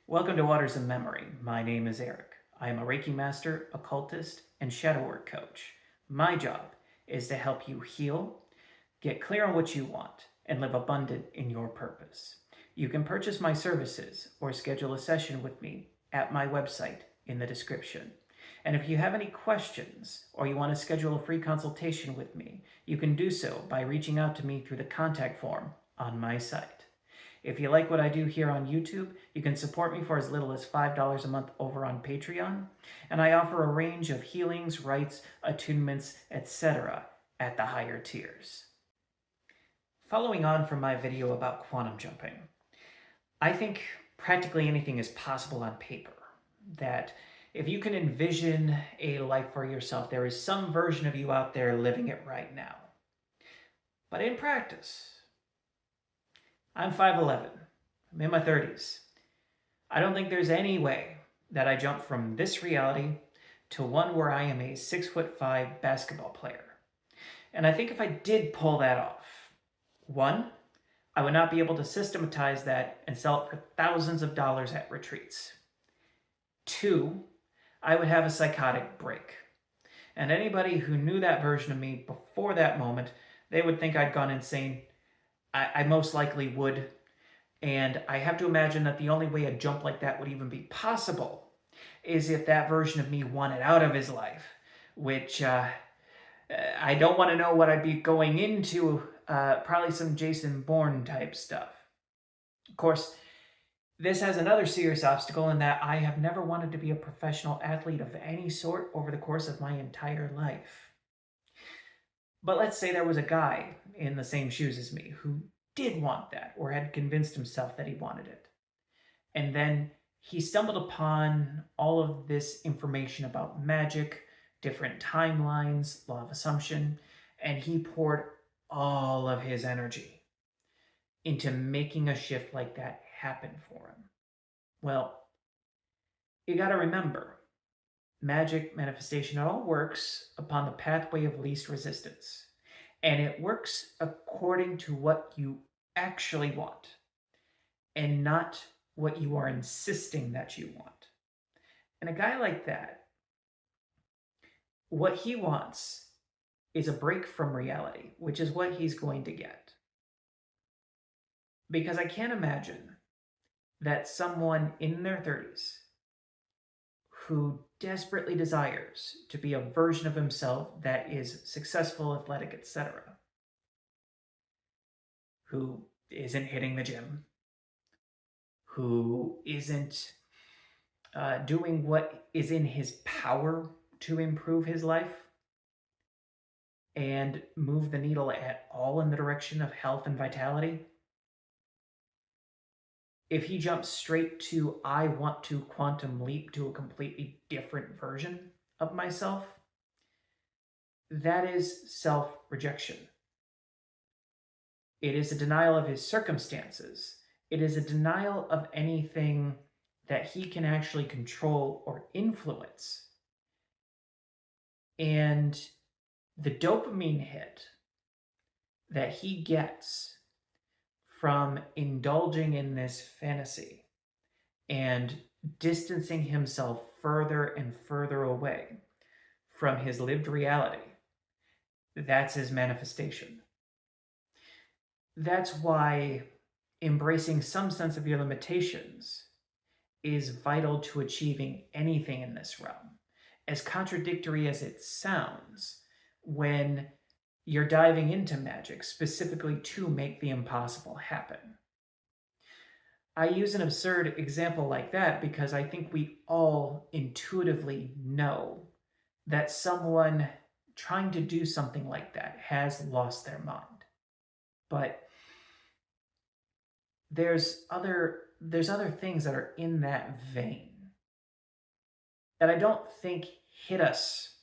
Welcome to Waters of Memory. My name is Eric. I am a Reiki master, occultist, and shadow work coach. My job is to help you heal, get clear on what you want, and live abundant in your purpose. You can purchase my services or schedule a session with me at my website in the description. And if you have any questions or you want to schedule a free consultation with me, you can do so by reaching out to me through the contact form on my site. If you like what I do here on YouTube, you can support me for as little as $5 a month over on Patreon, and I offer a range of healings, rites, attunements, etc. at the higher tiers. Following on from my video about quantum jumping, I think practically anything is possible on paper. That if you can envision a life for yourself, there is some version of you out there living it right now. But in practice, I'm 5'11". I'm in my 30s. I don't think there's any way that I jump from this reality to one where I am a 6'5" basketball player. And I think if I did pull that off, one, I would not be able to systematize that and sell it for thousands of dollars at retreats. Two, I would have a psychotic break. And anybody who knew that version of me before that moment, they would think I'd gone insane. I most likely would. And I have to imagine that the only way a jump like that would even be possible is if that version of me wanted out of his life, which I don't want to know what I'd be going into. Probably some Jason Bourne type stuff. Of course, this has another serious obstacle in that I have never wanted to be a professional athlete of any sort over the course of my entire life. But let's say there was a guy in the same shoes as me who did want that or had convinced himself that he wanted it. And then he stumbled upon all of this information about magic, different timelines, law of assumption, and he poured all of his energy into making a shift like that happen for him. Well, you got to remember, magic manifestation, it all works upon the pathway of least resistance. And it works according to what you actually want and not what you are insisting that you want. And a guy like that, what he wants is a break from reality, which is what he's going to get. Because I can't imagine that someone in their 30s who desperately desires to be a version of himself that is successful, athletic, etc., who isn't hitting the gym, who isn't doing what is in his power to improve his life and move the needle at all in the direction of health and vitality, if he jumps straight to, I want to quantum leap to a completely different version of myself, that is self-rejection. It is a denial of his circumstances. It is a denial of anything that he can actually control or influence. And the dopamine hit that he gets from indulging in this fantasy and distancing himself further and further away from his lived reality, that's his manifestation. That's why embracing some sense of your limitations is vital to achieving anything in this realm. As contradictory as it sounds, when you're diving into magic specifically to make the impossible happen. I use an absurd example like that because I think we all intuitively know that someone trying to do something like that has lost their mind. But there's other things that are in that vein that I don't think hit us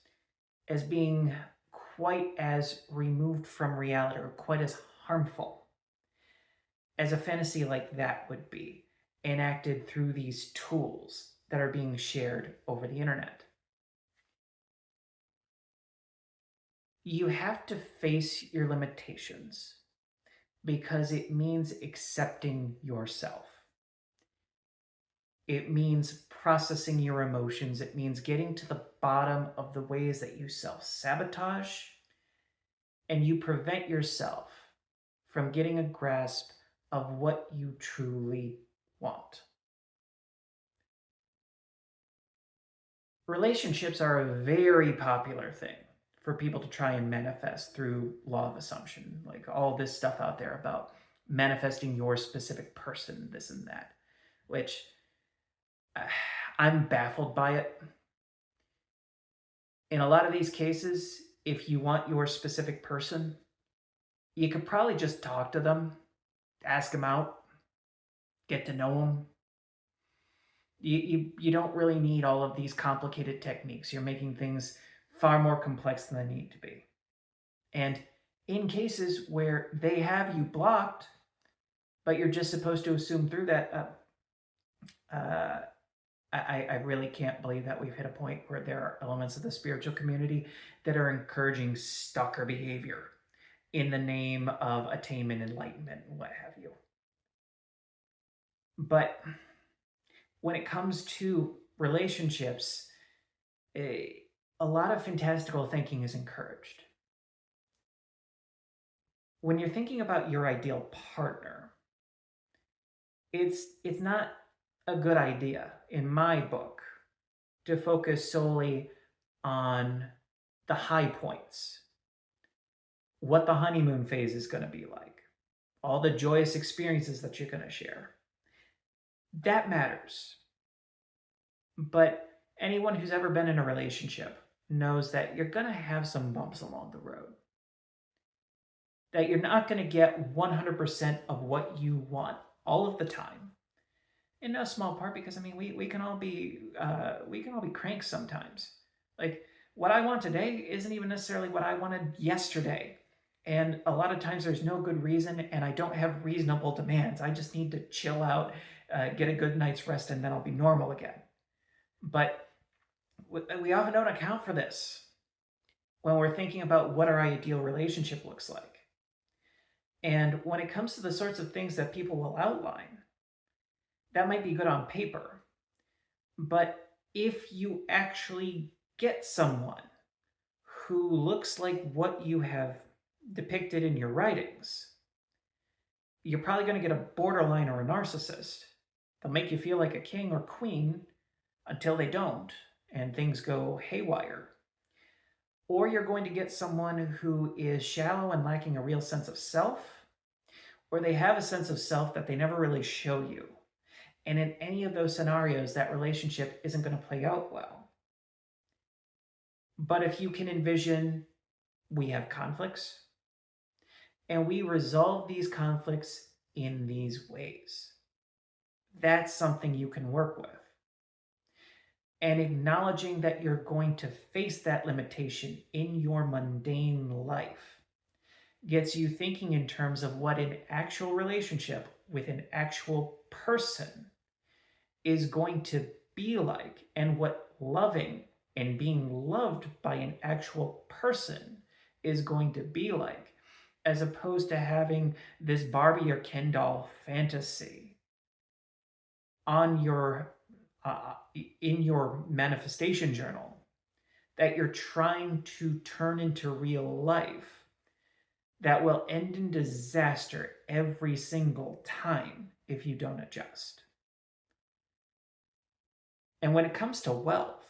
as being quite as removed from reality or quite as harmful as a fantasy like that would be, enacted through these tools that are being shared over the internet. You have to face your limitations because it means accepting yourself. It means processing your emotions. It means getting to the bottom of the ways that you self sabotage and you prevent yourself from getting a grasp of what you truly want. Relationships are a very popular thing for people to try and manifest through law of assumption, like all this stuff out there about manifesting your specific person, this and that, which I'm baffled by it. In a lot of these cases, if you want your specific person, you could probably just talk to them, ask them out, get to know them. You don't really need all of these complicated techniques. You're making things far more complex than they need to be. And in cases where they have you blocked, but you're just supposed to assume through that, I really can't believe that we've hit a point where there are elements of the spiritual community that are encouraging stalker behavior in the name of attainment, enlightenment, and what have you. But when it comes to relationships, a lot of fantastical thinking is encouraged. When you're thinking about your ideal partner, it's not a good idea, in my book, to focus solely on the high points, what the honeymoon phase is going to be like, all the joyous experiences that you're going to share. That matters. But anyone who's ever been in a relationship knows that you're going to have some bumps along the road. That you're not going to get 100% of what you want all of the time. In no small part because we can all be cranks sometimes. Like what I want today isn't even necessarily what I wanted yesterday. And a lot of times there's no good reason and I don't have reasonable demands. I just need to chill out, get a good night's rest, and then I'll be normal again. But we often don't account for this when we're thinking about what our ideal relationship looks like. And when it comes to the sorts of things that people will outline, that might be good on paper. But if you actually get someone who looks like what you have depicted in your writings, you're probably going to get a borderline or a narcissist. They'll make you feel like a king or queen until they don't, and things go haywire. Or you're going to get someone who is shallow and lacking a real sense of self, or they have a sense of self that they never really show you. And in any of those scenarios, that relationship isn't going to play out well. But if you can envision, we have conflicts, and we resolve these conflicts in these ways. That's something you can work with. And acknowledging that you're going to face that limitation in your mundane life gets you thinking in terms of what an actual relationship with an actual person is going to be like, and what loving and being loved by an actual person is going to be like, as opposed to having this Barbie or Ken doll fantasy on your in your manifestation journal that you're trying to turn into real life that will end in disaster every single time if you don't adjust. And when it comes to wealth,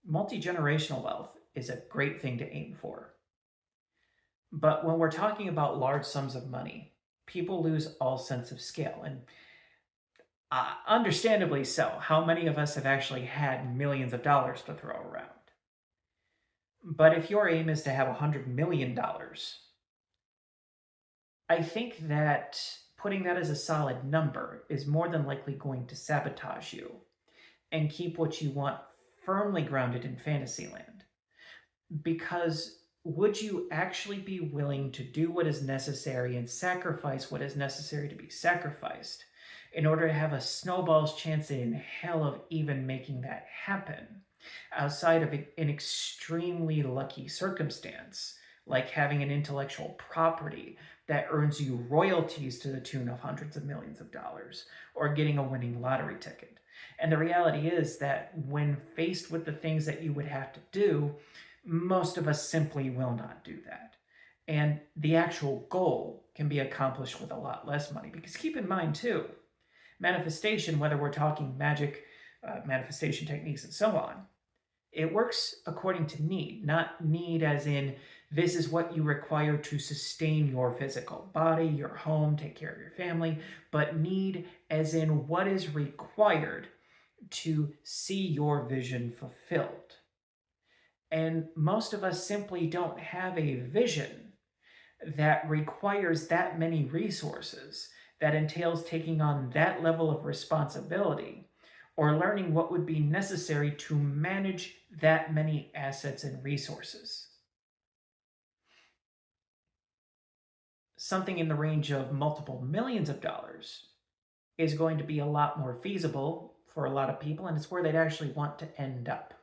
multi-generational wealth is a great thing to aim for. But when we're talking about large sums of money, people lose all sense of scale. And understandably so. How many of us have actually had millions of dollars to throw around? But if your aim is to have $100 million, I think that putting that as a solid number is more than likely going to sabotage you and keep what you want firmly grounded in Fantasyland. Because would you actually be willing to do what is necessary and sacrifice what is necessary to be sacrificed in order to have a snowball's chance in hell of even making that happen, outside of an extremely lucky circumstance, like having an intellectual property that earns you royalties to the tune of hundreds of millions of dollars, or getting a winning lottery ticket. And the reality is that when faced with the things that you would have to do, most of us simply will not do that. And the actual goal can be accomplished with a lot less money. Because keep in mind, too, manifestation, whether we're talking magic, manifestation techniques, and so on, it works according to need, not need as in this is what you require to sustain your physical body, your home, take care of your family, but need as in what is required to see your vision fulfilled. And most of us simply don't have a vision that requires that many resources, that entails taking on that level of responsibility, or learning what would be necessary to manage that many assets and resources. Something in the range of multiple millions of dollars is going to be a lot more feasible for a lot of people, and it's where they'd actually want to end up.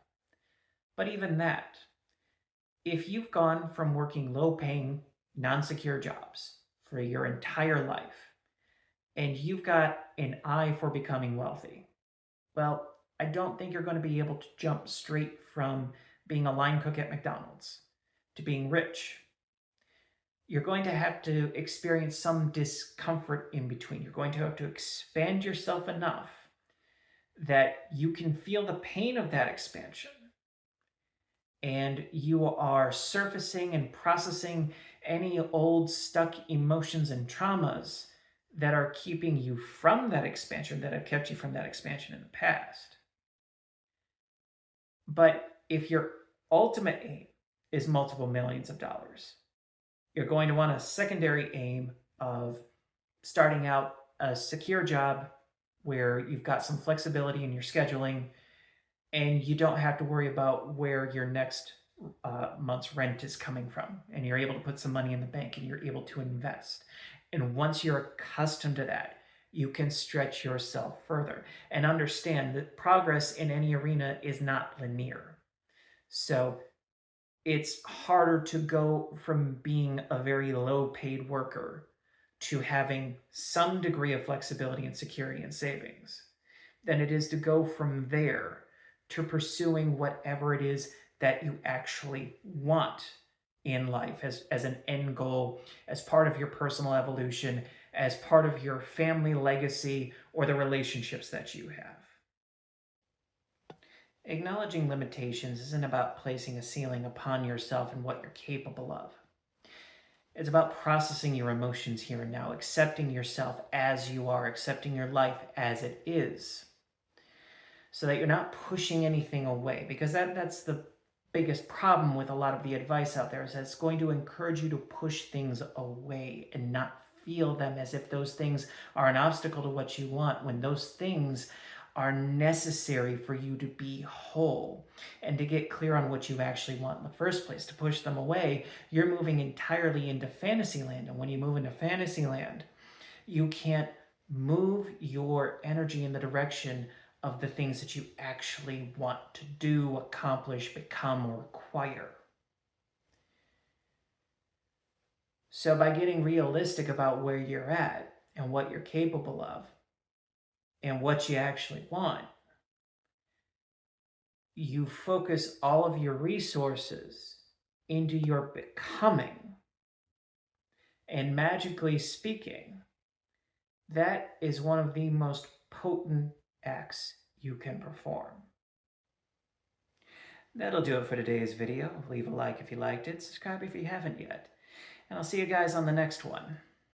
But even that, if you've gone from working low-paying, non-secure jobs for your entire life, and you've got an eye for becoming wealthy, well, I don't think you're going to be able to jump straight from being a line cook at McDonald's to being rich. You're going to have to experience some discomfort in between. You're going to have to expand yourself enough that you can feel the pain of that expansion. And you are surfacing and processing any old stuck emotions and traumas that are keeping you from that expansion, that have kept you from that expansion in the past. But if your ultimate aim is multiple millions of dollars, you're going to want a secondary aim of starting out a secure job where you've got some flexibility in your scheduling and you don't have to worry about where your next month's rent is coming from. And you're able to put some money in the bank and you're able to invest. And once you're accustomed to that, you can stretch yourself further and understand that progress in any arena is not linear. So it's harder to go from being a very low paid worker to having some degree of flexibility and security and savings than it is to go from there to pursuing whatever it is that you actually want in life as an end goal, as part of your personal evolution, as part of your family legacy, or the relationships that you have. Acknowledging limitations isn't about placing a ceiling upon yourself and what you're capable of. It's about processing your emotions here and now, accepting yourself as you are, accepting your life as it is, so that you're not pushing anything away, because that's the biggest problem with a lot of the advice out there, is that it's going to encourage you to push things away and not feel them as if those things are an obstacle to what you want, when those things are necessary for you to be whole and to get clear on what you actually want in the first place. To push them away, you're moving entirely into fantasy land. And when you move into fantasy land, you can't move your energy in the direction of the things that you actually want to do, accomplish, become, or acquire. So by getting realistic about where you're at and what you're capable of and what you actually want, you focus all of your resources into your becoming. And magically speaking, that is one of the most potent acts you can perform. That'll do it for today's video. Leave a like if you liked it, subscribe if you haven't yet, and I'll see you guys on the next one.